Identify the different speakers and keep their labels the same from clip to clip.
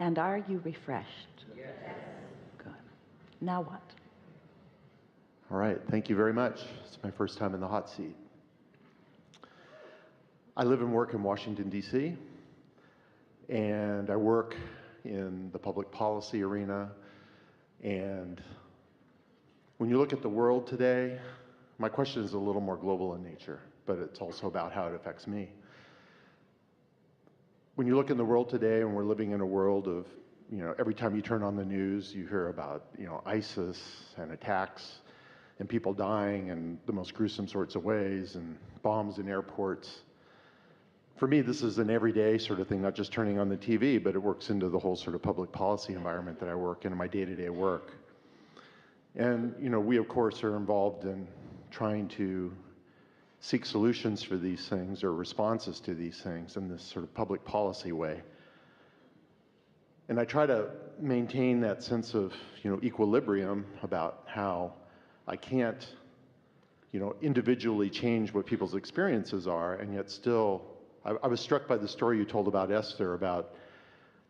Speaker 1: And are you refreshed?
Speaker 2: Yes.
Speaker 1: Good. Now what?
Speaker 3: All right, thank you very much. It's my first time in the hot seat. I live and work in Washington, D.C., and I work in the public policy arena. And when you look at the world today, my question is a little more global in nature, but it's also about how it affects me. When you look in the world today, and we're living in a world of, every time you turn on the news, you hear about, ISIS and attacks and people dying in the most gruesome sorts of ways and bombs in airports. For me, this is an everyday sort of thing, not just turning on the TV, but it works into the whole sort of public policy environment that I work in my day-to-day work. And, we, of course, are involved in trying to seek solutions for these things or responses to these things in this sort of public policy way. And I try to maintain that sense of, equilibrium about how I can't, individually change what people's experiences are, and yet still, I was struck by the story you told about Esther, about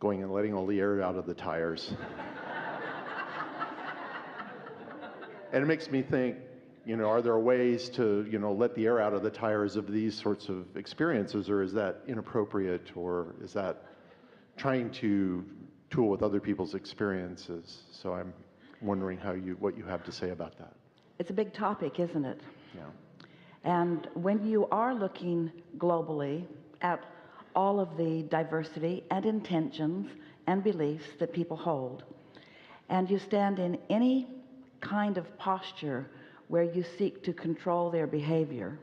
Speaker 3: going and letting all the air out of the tires. And it makes me think, are there ways to, let the air out of the tires of these sorts of experiences, or is that inappropriate, or is that trying to tool with other people's experiences? So I'm wondering what you have to say about that.
Speaker 1: It's a big topic, isn't it?
Speaker 3: Yeah.
Speaker 1: And when you are looking globally at all of the diversity and intentions and beliefs that people hold, and you stand in any kind of posture where you seek to control their behavior,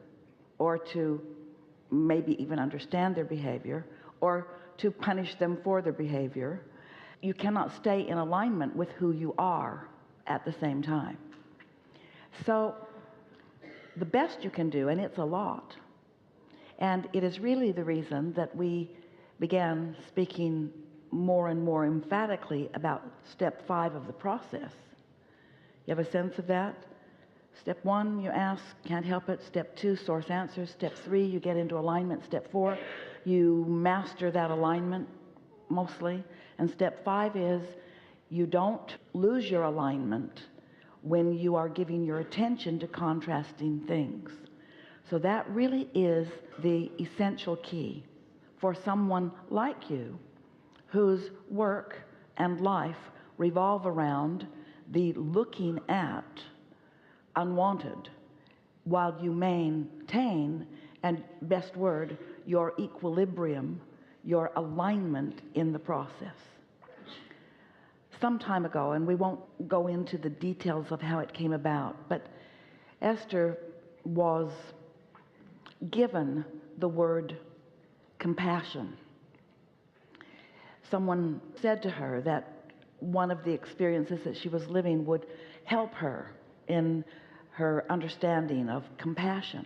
Speaker 1: or to maybe even understand their behavior, or to punish them for their behavior, you cannot stay in alignment with who you are at the same time. So the best you can do, and it's a lot, and it is really the reason that we began speaking more and more emphatically about step 5 of the process. You have a sense of that? Step 1, you ask, can't help it. Step 2, source answers. Step 3, you get into alignment. Step 4, you master that alignment mostly. And step 5 is you don't lose your alignment when you are giving your attention to contrasting things. So that really is the essential key for someone like you, whose work and life revolve around the looking at unwanted, while you maintain, and best word, your equilibrium, your alignment in the process. Some time ago, and we won't go into the details of how it came about, but Esther was given the word compassion. Someone said to her that one of the experiences that she was living would help her in her understanding of compassion.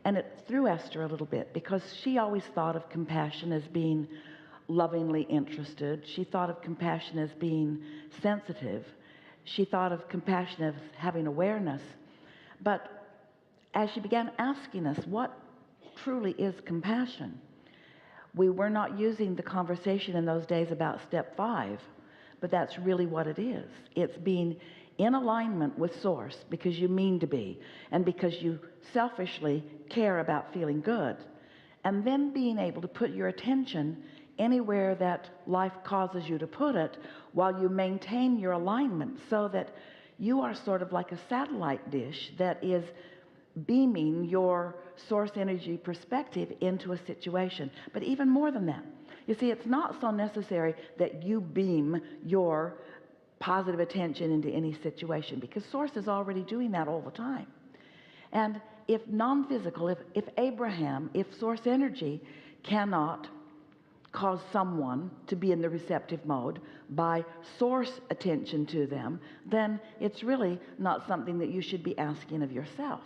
Speaker 1: And it threw Esther a little bit, because she always thought of compassion as being lovingly interested. She thought of compassion as being sensitive. She thought of compassion as having awareness. But as she began asking us what truly is compassion, we were not using the conversation in those days about step 5, but that's really what it is. It's being in alignment with source because you mean to be, and because you selfishly care about feeling good, and then being able to put your attention anywhere that life causes you to put it, while you maintain your alignment, so that you are sort of like a satellite dish that is beaming your source energy perspective into a situation. But even more than that, you see, it's not so necessary that you beam your positive attention into any situation, because source is already doing that all the time. And if non-physical, if source energy cannot cause someone to be in the receptive mode by source attention to them, then it's really not something that you should be asking of yourself.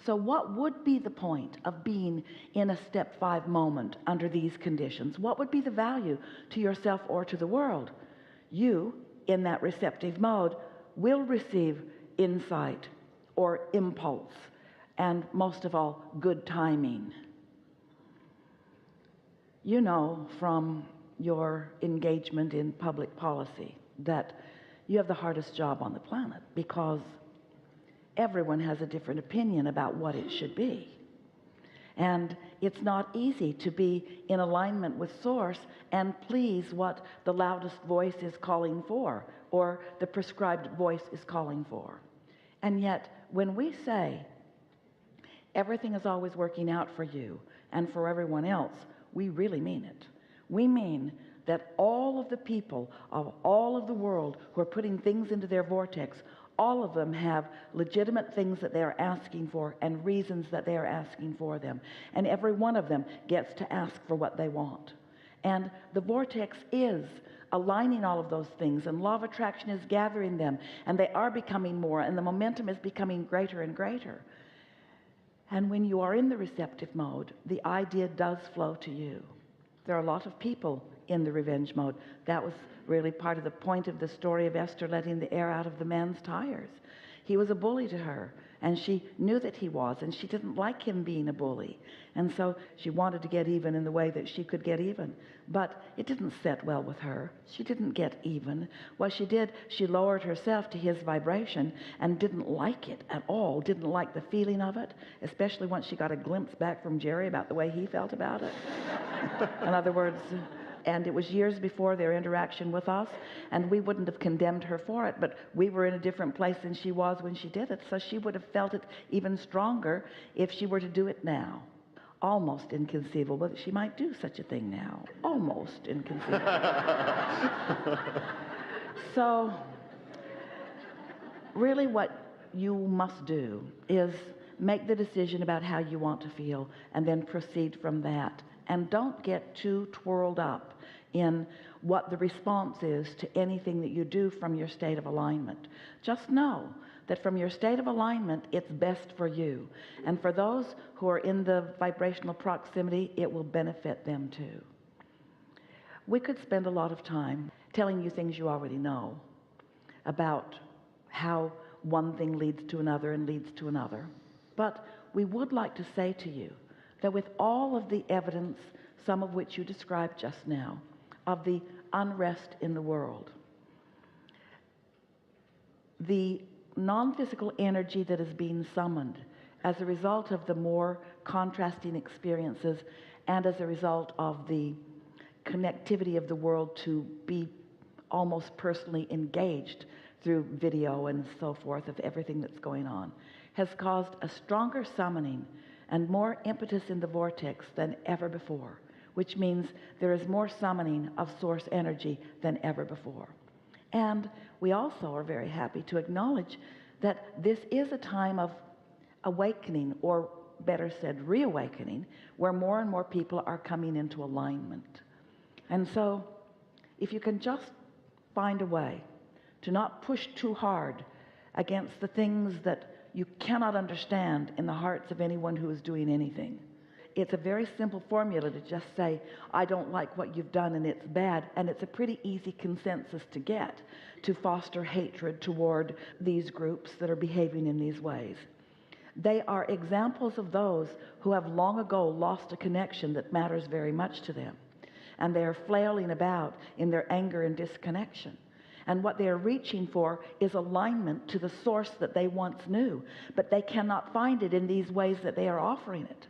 Speaker 1: So what would be the point of being in a step 5 moment under these conditions? What would be the value to yourself or to the world? You, in that receptive mode, will receive insight or impulse, and most of all, good timing. You know from your engagement in public policy that you have the hardest job on the planet, because everyone has a different opinion about what it should be. And it's not easy to be in alignment with source and please what the loudest voice is calling for, or the prescribed voice is calling for. And yet, when we say everything is always working out for you and for everyone else, we really mean it. We mean that all of the people of all of the world who are putting things into their vortex, all of them have legitimate things that they are asking for and reasons that they are asking for them. And every one of them gets to ask for what they want. And the vortex is aligning all of those things, and law of attraction is gathering them, and they are becoming more, and the momentum is becoming greater and greater. And when you are in the receptive mode, the idea does flow to you. There are a lot of people in the revenge mode. That was really part of the point of the story of Esther letting the air out of the man's tires. He was a bully to her, and she knew that he was, and she didn't like him being a bully. And so she wanted to get even in the way that she could get even. But it didn't set well with her. She didn't get even. What she did, she lowered herself to his vibration and didn't like it at all, didn't like the feeling of it, especially once she got a glimpse back from Jerry about the way he felt about it. In other words, and it was years before their interaction with us, and we wouldn't have condemned her for it, but we were in a different place than she was when she did it, so she would have felt it even stronger if she were to do it now. Almost inconceivable that she might do such a thing now. Almost inconceivable. So really what you must do is make the decision about how you want to feel and then proceed from that. And don't get too twirled up in what the response is to anything that you do from your state of alignment. Just know that from your state of alignment, it's best for you. And for those who are in the vibrational proximity, it will benefit them too. We could spend a lot of time telling you things you already know about how one thing leads to another and leads to another. But we would like to say to you that with all of the evidence, some of which you described just now, of the unrest in the world, the non-physical energy that is being summoned as a result of the more contrasting experiences and as a result of the connectivity of the world to be almost personally engaged through video and so forth of everything that's going on, has caused a stronger summoning and more impetus in the vortex than ever before, which means there is more summoning of source energy than ever before. And we also are very happy to acknowledge that this is a time of awakening, or better said, reawakening, where more and more people are coming into alignment. And so if you can just find a way to not push too hard against the things that you cannot understand in the hearts of anyone who is doing anything. It's a very simple formula to just say, I don't like what you've done and it's bad, and it's a pretty easy consensus to get to foster hatred toward these groups that are behaving in these ways. They are examples of those who have long ago lost a connection that matters very much to them, and they are flailing about in their anger and disconnection. And what they are reaching for is alignment to the source that they once knew, but they cannot find it in these ways that they are offering it.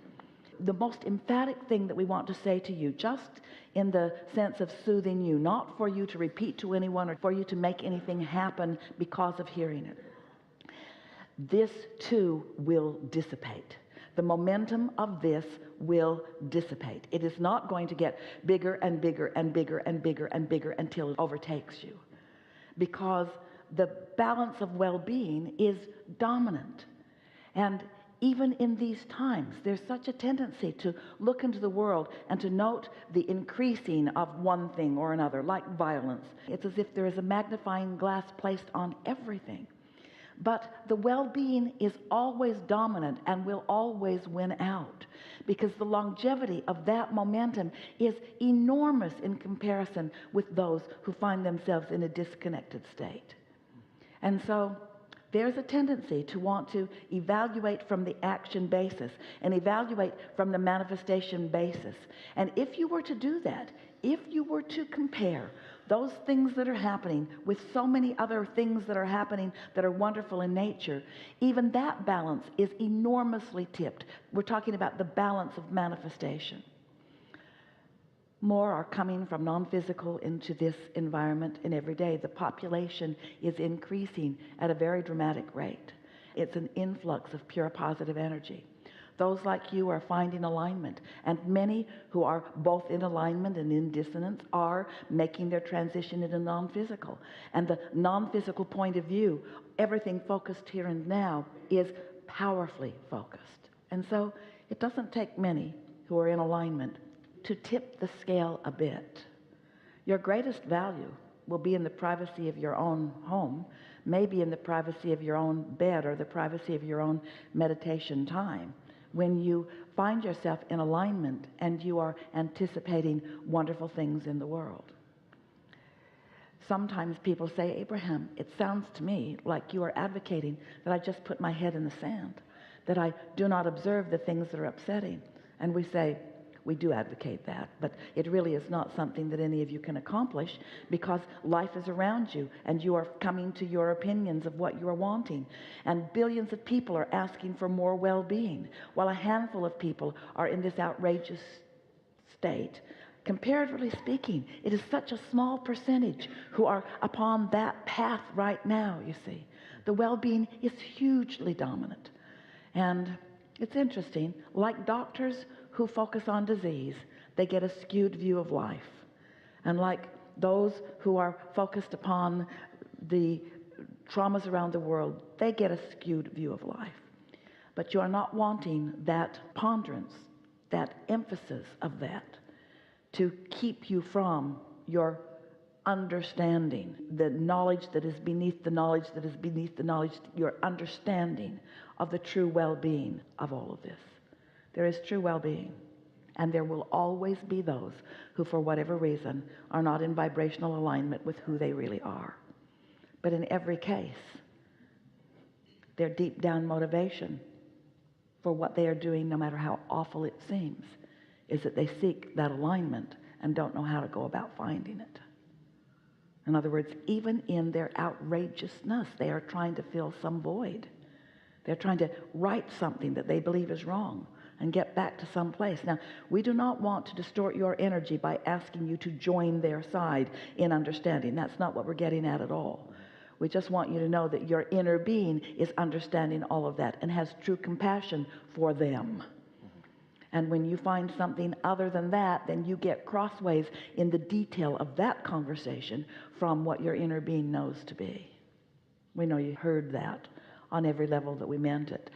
Speaker 1: The most emphatic thing that we want to say to you, just in the sense of soothing you, not for you to repeat to anyone or for you to make anything happen because of hearing it. This too will dissipate. The momentum of this will dissipate. It is not going to get bigger and bigger and bigger and bigger and bigger until it overtakes you, because the balance of well-being is dominant. And even in these times, there's such a tendency to look into the world and to note the increasing of one thing or another, like violence. It's as if there is a magnifying glass placed on everything. But the well-being is always dominant and will always win out, because the longevity of that momentum is enormous in comparison with those who find themselves in a disconnected state. And so there's a tendency to want to evaluate from the action basis and evaluate from the manifestation basis. And if you were to do that, if you were to compare those things that are happening with so many other things that are happening that are wonderful in nature, even that balance is enormously tipped. We're talking about the balance of manifestation. More are coming from non-physical into this environment, and every day the population is increasing at a very dramatic rate. It's an influx of pure positive energy. Those like you are finding alignment, and many who are both in alignment and in dissonance are making their transition into non-physical. And the non-physical point of view, everything focused here and now, is powerfully focused. And so it doesn't take many who are in alignment to tip the scale a bit. Your greatest value will be in the privacy of your own home, maybe in the privacy of your own bed or the privacy of your own meditation time, when you find yourself in alignment and you are anticipating wonderful things in the world. Sometimes people say, Abraham, it sounds to me like you are advocating that I just put my head in the sand, that I do not observe the things that are upsetting. And we say, we do advocate that, but it really is not something that any of you can accomplish, because life is around you and you are coming to your opinions of what you are wanting. And billions of people are asking for more well-being, while a handful of people are in this outrageous state. Comparatively speaking, it is such a small percentage who are upon that path right now, you see. The well-being is hugely dominant. And it's interesting, like doctors who focus on disease, they get a skewed view of life. And like those who are focused upon the traumas around the world, they get a skewed view of life. But you are not wanting that ponderance, that emphasis of that, to keep you from your understanding, the knowledge that is beneath the knowledge that is beneath the knowledge, your understanding of the true well-being of all of this. There is true well-being, and there will always be those who, for whatever reason, are not in vibrational alignment with who they really are. But in every case, their deep down motivation for what they are doing, no matter how awful it seems, is that they seek that alignment and don't know how to go about finding it. In other words, even in their outrageousness, they are trying to fill some void. They're trying to right something that they believe is wrong and get back to some place. Now, we do not want to distort your energy by asking you to join their side in understanding. That's not what we're getting at all. We just want you to know that your inner being is understanding all of that and has true compassion for them. And when you find something other than that, then you get crossways in the detail of that conversation from what your inner being knows to be. We know you heard that on every level that we meant it.